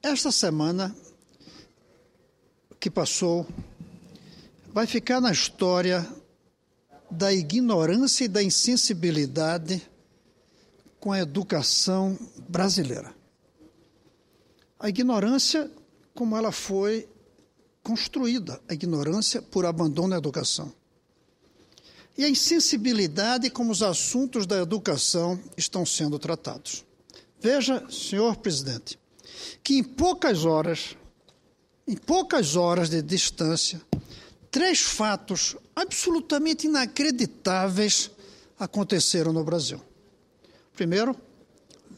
Esta semana que passou vai ficar na história da ignorância e da insensibilidade com a educação brasileira. A ignorância como ela foi construída, a ignorância por abandono da educação. E a insensibilidade como os assuntos da educação estão sendo tratados. Veja, senhor presidente, que em poucas horas de distância, 3 fatos absolutamente inacreditáveis aconteceram no Brasil. Primeiro,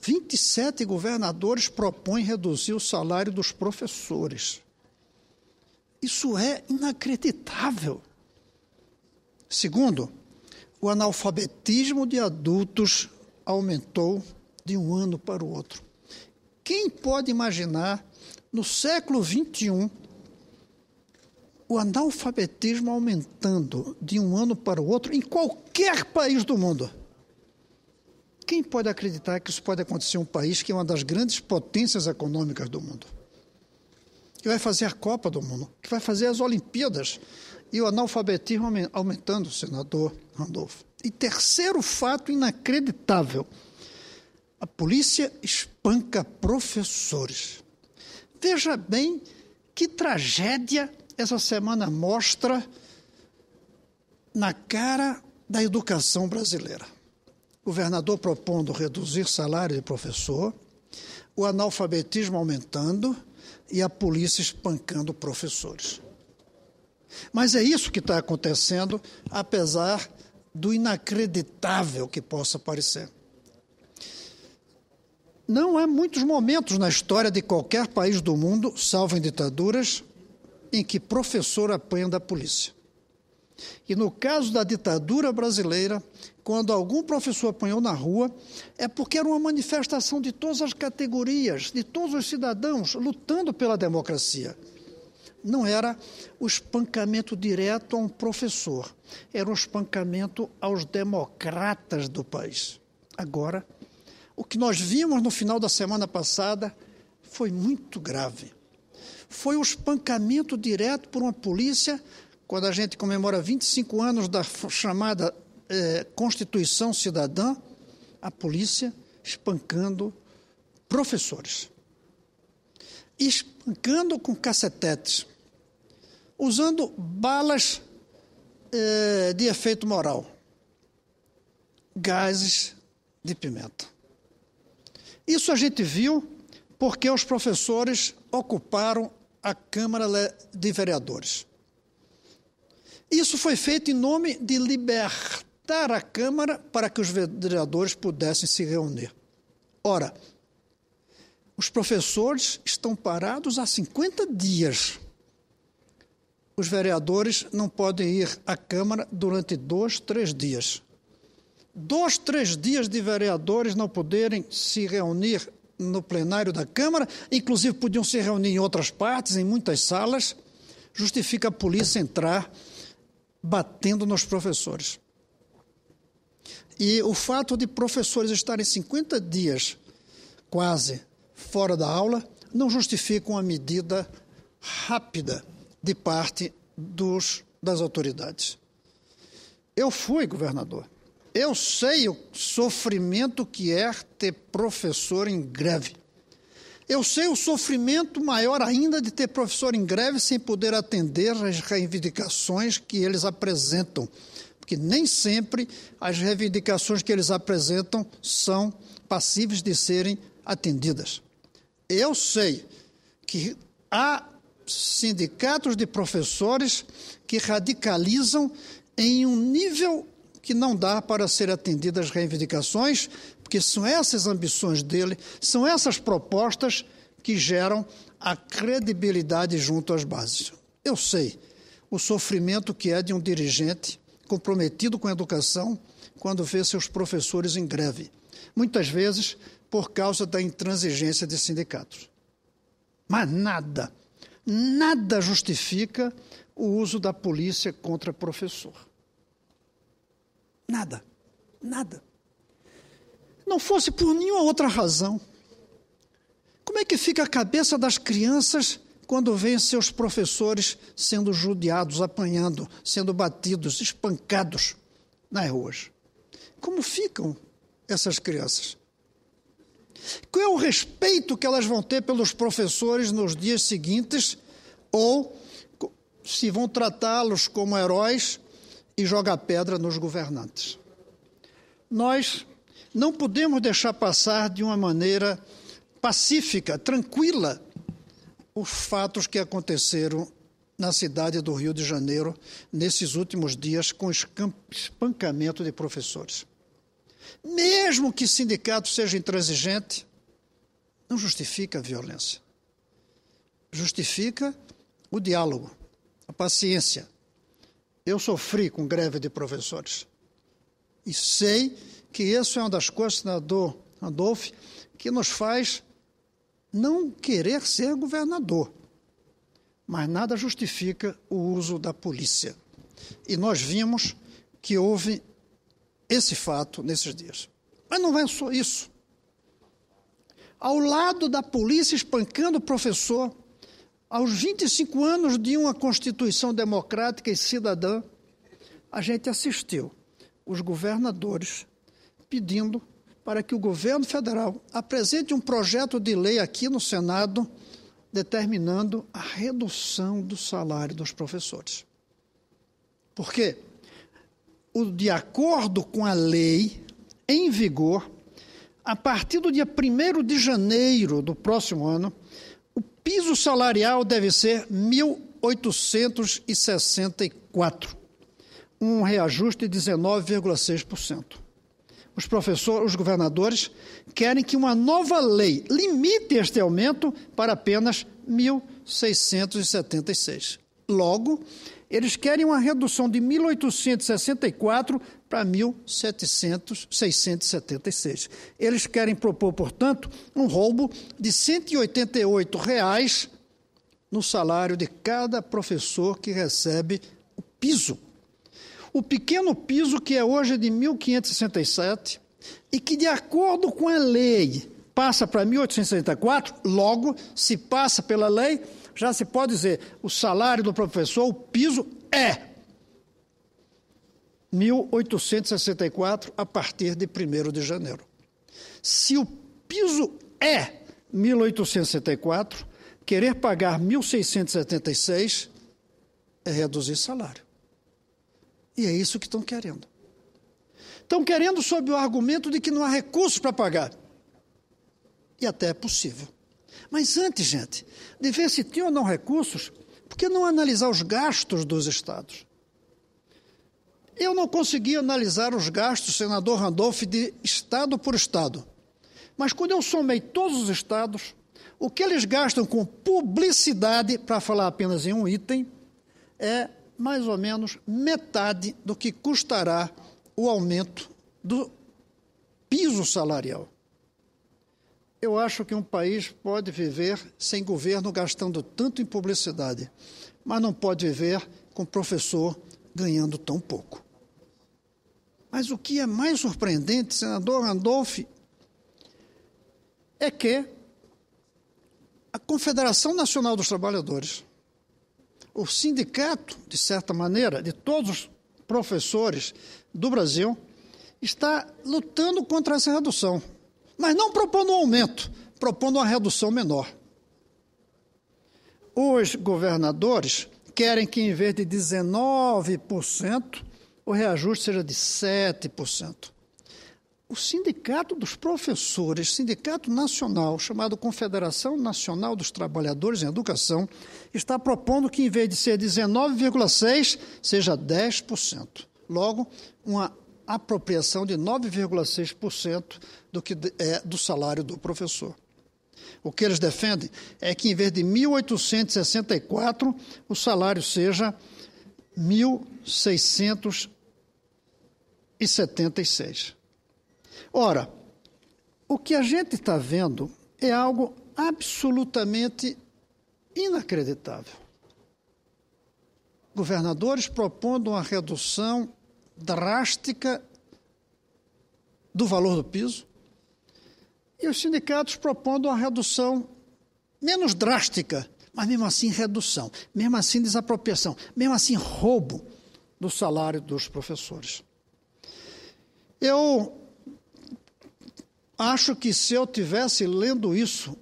27 governadores propõem reduzir o salário dos professores. Isso é inacreditável. Segundo, o analfabetismo de adultos aumentou de um ano para o outro. Quem pode imaginar, no século XXI, o analfabetismo aumentando de um ano para o outro em qualquer país do mundo? Quem pode acreditar que isso pode acontecer em um país que é uma das grandes potências econômicas do mundo? Que vai fazer a Copa do Mundo, que vai fazer as Olimpíadas, e o analfabetismo aumentando, senador Randolfo. E terceiro fato inacreditável, a polícia espanca professores. Veja bem que tragédia essa semana mostra na cara da educação brasileira. O governador propondo reduzir salário de professor, o analfabetismo aumentando e a polícia espancando professores. Mas é isso que está acontecendo, apesar do inacreditável que possa parecer. Não há muitos momentos na história de qualquer país do mundo, salvo em ditaduras, em que professor apanha da polícia. E no caso da ditadura brasileira, quando algum professor apanhou na rua, é porque era uma manifestação de todas as categorias, de todos os cidadãos lutando pela democracia. Não era o espancamento direto a um professor, era o espancamento aos democratas do país. Agora, o que nós vimos no final da semana passada foi muito grave. Foi o espancamento direto por uma polícia, quando a gente comemora 25 anos da chamada Constituição Cidadã, a polícia espancando professores. Espancando com cacetetes, usando balas de efeito moral, gases de pimenta. Isso a gente viu porque os professores ocuparam a Câmara de Vereadores. Isso foi feito em nome de libertar a Câmara para que os vereadores pudessem se reunir. Ora, os professores estão parados há 50 dias. Os vereadores não podem ir à Câmara durante 2, 3 dias. 2, 3 dias de vereadores não poderem se reunir no plenário da Câmara, inclusive podiam se reunir em outras partes, em muitas salas, justifica a polícia entrar batendo nos professores. E o fato de professores estarem 50 dias quase fora da aula não justifica uma medida rápida de parte das autoridades. Eu fui governador. Eu sei o sofrimento que é ter professor em greve. Eu sei o sofrimento maior ainda de ter professor em greve sem poder atender às reivindicações que eles apresentam, porque nem sempre as reivindicações que eles apresentam são passíveis de serem atendidas. Eu sei que há sindicatos de professores que radicalizam em um nível que não dá para ser atendidas as reivindicações, porque são essas ambições dele, são essas propostas que geram a credibilidade junto às bases. Eu sei o sofrimento que é de um dirigente comprometido com a educação quando vê seus professores em greve, muitas vezes por causa da intransigência de sindicatos. Mas nada justifica o uso da polícia contra professor. Nada. Não fosse por nenhuma outra razão. Como Como é que fica a cabeça das crianças quando veem seus professores sendo judiados, apanhando, sendo batidos, espancados nas ruas? Como ficam essas crianças? Qual é o respeito que elas vão ter pelos professores nos dias seguintes, ou se vão tratá-los como heróis e jogar pedra nos governantes? Nós não podemos deixar passar de uma maneira pacífica, tranquila, os fatos que aconteceram na cidade do Rio de Janeiro nesses últimos dias com espancamento de professores. Mesmo que o sindicato seja intransigente, não justifica a violência. Justifica o diálogo, a paciência. Eu sofri com greve de professores e sei que isso é uma das coisas, senador Randolph, que nos faz não querer ser governador. Mas nada justifica o uso da polícia. E nós vimos que houve esse fato nesses dias. Mas não é só isso. Ao lado da polícia espancando o professor, aos 25 anos de uma Constituição democrática e cidadã, a gente assistiu os governadores pedindo para que o governo federal apresente um projeto de lei aqui no Senado determinando a redução do salário dos professores. Por quê? De acordo com a lei em vigor, a partir do dia 1º de janeiro do próximo ano, o piso salarial deve ser 1.864, um reajuste de 19,6%. Os governadores querem que uma nova lei limite este aumento para apenas 1.676. Logo, eles querem uma redução de 1.864 para 1.676. Eles querem propor, portanto, um rombo de R$ 188 no salário de cada professor que recebe o piso. O pequeno piso, que é hoje de 1.567, e que, de acordo com a lei, passa para 1.864, logo, se passa pela lei, já se pode dizer, o salário do professor, o piso é 1.864 a partir de 1º de janeiro. Se o piso é 1.864, querer pagar 1.676 é reduzir salário. E é isso que estão querendo. Estão querendo sob o argumento de que não há recursos para pagar. E até é possível. Mas antes, gente, de ver se tem ou não recursos, por que não analisar os gastos dos estados? Eu não consegui analisar os gastos, senador Randolph, de estado por estado. Mas quando eu somei todos os estados, o que eles gastam com publicidade, para falar apenas em um item, é mais ou menos metade do que custará o aumento do piso salarial. Eu acho que um país pode viver sem governo gastando tanto em publicidade, mas não pode viver com professor ganhando tão pouco. Mas o que é mais surpreendente, senador Randolph, é que a Confederação Nacional dos Trabalhadores, o sindicato, de certa maneira, de todos os professores do Brasil, está lutando contra essa redução, mas não propondo um aumento, propondo uma redução menor. Os governadores querem que, em vez de 19%, o reajuste seja de 7%. O sindicato dos professores, sindicato nacional, chamado Confederação Nacional dos Trabalhadores em Educação, está propondo que, em vez de ser 19,6%, seja 10%. Logo, uma apropriação de 9,6% do que é do salário do professor. O que eles defendem é que, em vez de 1.864, o salário seja 1.676. Ora, o que a gente está vendo é algo absolutamente inacreditável. Governadores propondo uma redução drástica do valor do piso e os sindicatos propondo uma redução menos drástica, mas mesmo assim redução, mesmo assim desapropriação, mesmo assim roubo do salário dos professores. Eu acho que se eu tivesse lendo isso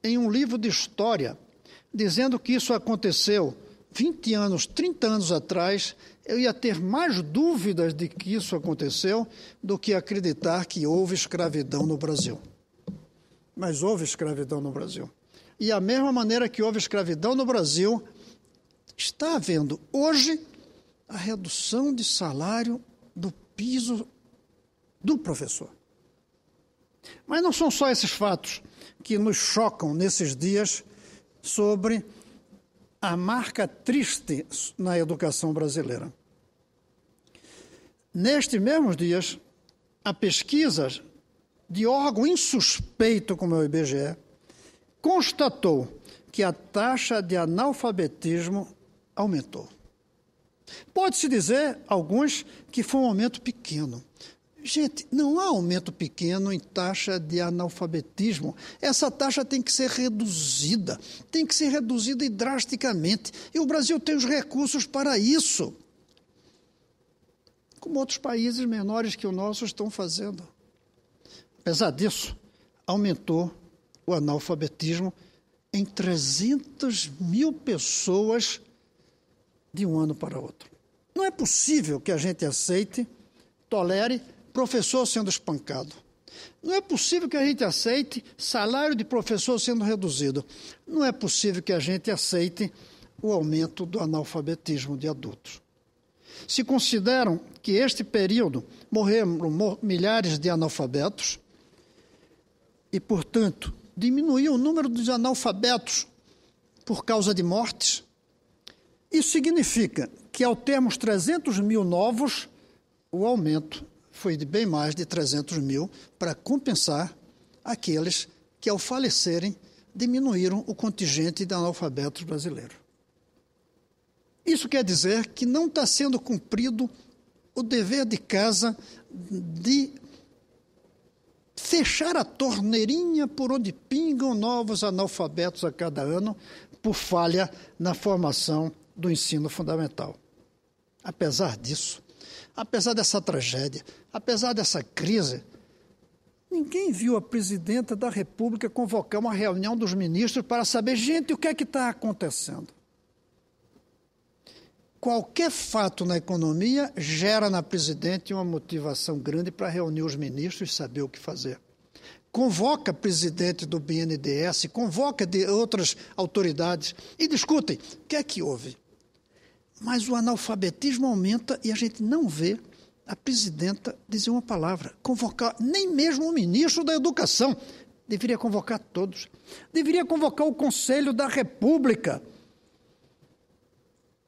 em um livro de história, dizendo que isso aconteceu 20 anos, 30 anos atrás, eu ia ter mais dúvidas de que isso aconteceu do que acreditar que houve escravidão no Brasil. Mas houve escravidão no Brasil. E a mesma maneira que houve escravidão no Brasil, está havendo hoje a redução de salário do piso do professor. Mas não são só esses fatos que nos chocam nesses dias sobre a marca triste na educação brasileira. Nestes mesmos dias, a pesquisa de órgão insuspeito como é o IBGE constatou que a taxa de analfabetismo aumentou. Pode-se dizer, alguns, que foi um aumento pequeno. Gente, não há aumento pequeno em taxa de analfabetismo. Essa taxa tem que ser reduzida e drasticamente. E o Brasil tem os recursos para isso, como outros países menores que o nosso estão fazendo. Apesar disso, aumentou o analfabetismo em 300 mil pessoas de um ano para outro. Não é possível que a gente aceite, tolere professor sendo espancado. Não é possível que a gente aceite salário de professor sendo reduzido. Não é possível que a gente aceite o aumento do analfabetismo de adultos. Se consideram que este período morreram milhares de analfabetos e, portanto, diminuiu o número de analfabetos por causa de mortes, isso significa que, ao termos 300 mil novos, o aumento foi de bem mais de 300 mil para compensar aqueles que, ao falecerem, diminuíram o contingente de analfabetos brasileiros. Isso quer dizer que não está sendo cumprido o dever de casa de fechar a torneirinha por onde pingam novos analfabetos a cada ano por falha na formação do ensino fundamental. Apesar disso, apesar dessa tragédia, apesar dessa crise, ninguém viu a presidenta da República convocar uma reunião dos ministros para saber, gente, o que é que está acontecendo? Qualquer fato na economia gera na presidente uma motivação grande para reunir os ministros e saber o que fazer. Convoca presidente do BNDES, convoca de outras autoridades e discutem o que é que houve. Mas o analfabetismo aumenta e a gente não vê a presidenta dizer uma palavra, convocar nem mesmo o ministro da Educação. Deveria convocar todos. Deveria convocar o Conselho da República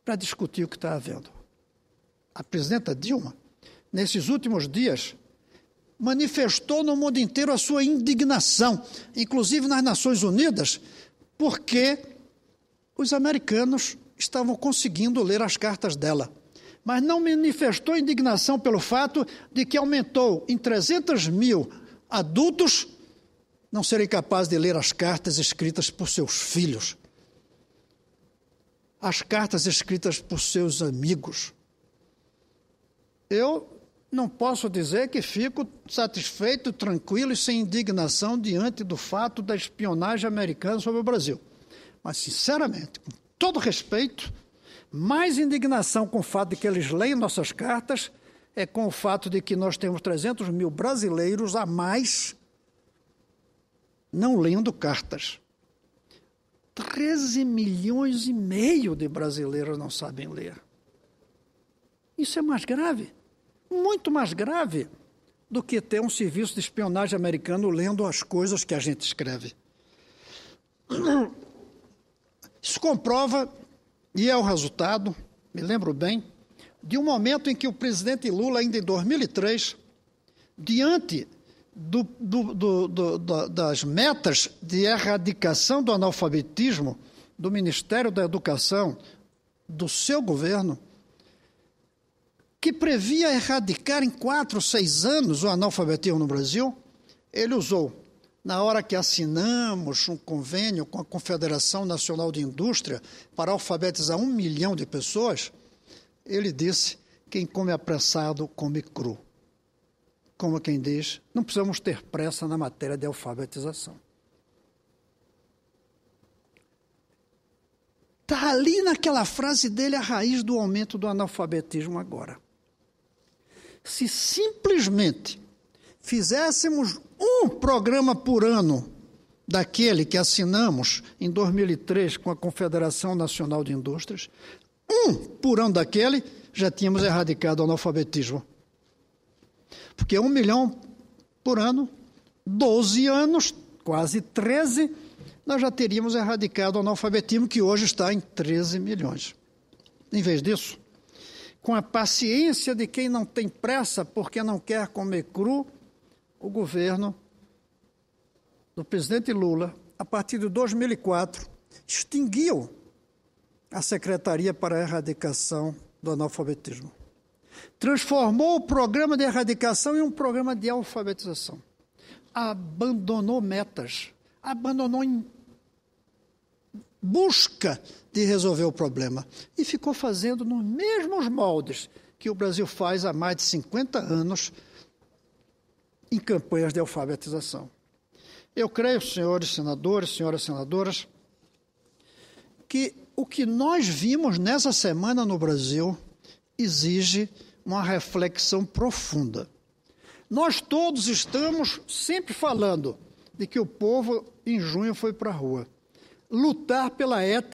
para discutir o que está havendo. A presidenta Dilma, nesses últimos dias, manifestou no mundo inteiro a sua indignação, inclusive nas Nações Unidas, porque os americanos estavam conseguindo ler as cartas dela, mas não manifestou indignação pelo fato de que aumentou em 300 mil adultos não serem capazes de ler as cartas escritas por seus filhos, as cartas escritas por seus amigos. Eu não posso dizer que fico satisfeito, tranquilo e sem indignação diante do fato da espionagem americana sobre o Brasil. Mas, sinceramente, com todo respeito, mais indignação com o fato de que eles leem nossas cartas é com o fato de que nós temos 300 mil brasileiros a mais não lendo cartas. 13 milhões e meio de brasileiros não sabem ler. Isso é mais grave, muito mais grave do que ter um serviço de espionagem americano lendo as coisas que a gente escreve. Isso comprova, e é o resultado, me lembro bem, de um momento em que o presidente Lula, ainda em 2003, diante das metas de erradicação do analfabetismo do Ministério da Educação, do seu governo, que previa erradicar em 4 ou 6 anos o analfabetismo no Brasil, ele usou na hora que assinamos um convênio com a Confederação Nacional de Indústria para alfabetizar 1 milhão de pessoas, ele disse: quem come apressado, come cru. Como quem diz, não precisamos ter pressa na matéria de alfabetização. Está ali naquela frase dele a raiz do aumento do analfabetismo agora. Se simplesmente fizéssemos um programa por ano daquele que assinamos em 2003 com a Confederação Nacional de Indústrias, um por ano daquele, já tínhamos erradicado o analfabetismo. Porque 1 milhão por ano, 12 anos, quase 13, nós já teríamos erradicado o analfabetismo, que hoje está em 13 milhões. Em vez disso, com a paciência de quem não tem pressa porque não quer comer cru, o governo do presidente Lula, a partir de 2004, extinguiu a Secretaria para a Erradicação do Analfabetismo. Transformou o programa de erradicação em um programa de alfabetização. Abandonou metas, abandonou em busca de resolver o problema e ficou fazendo nos mesmos moldes que o Brasil faz há mais de 50 anos em campanhas de alfabetização. Eu creio, senhores senadores, senhoras senadoras, que o que nós vimos nessa semana no Brasil exige uma reflexão profunda. Nós todos estamos sempre falando de que o povo, em junho, foi para a rua lutar pela ética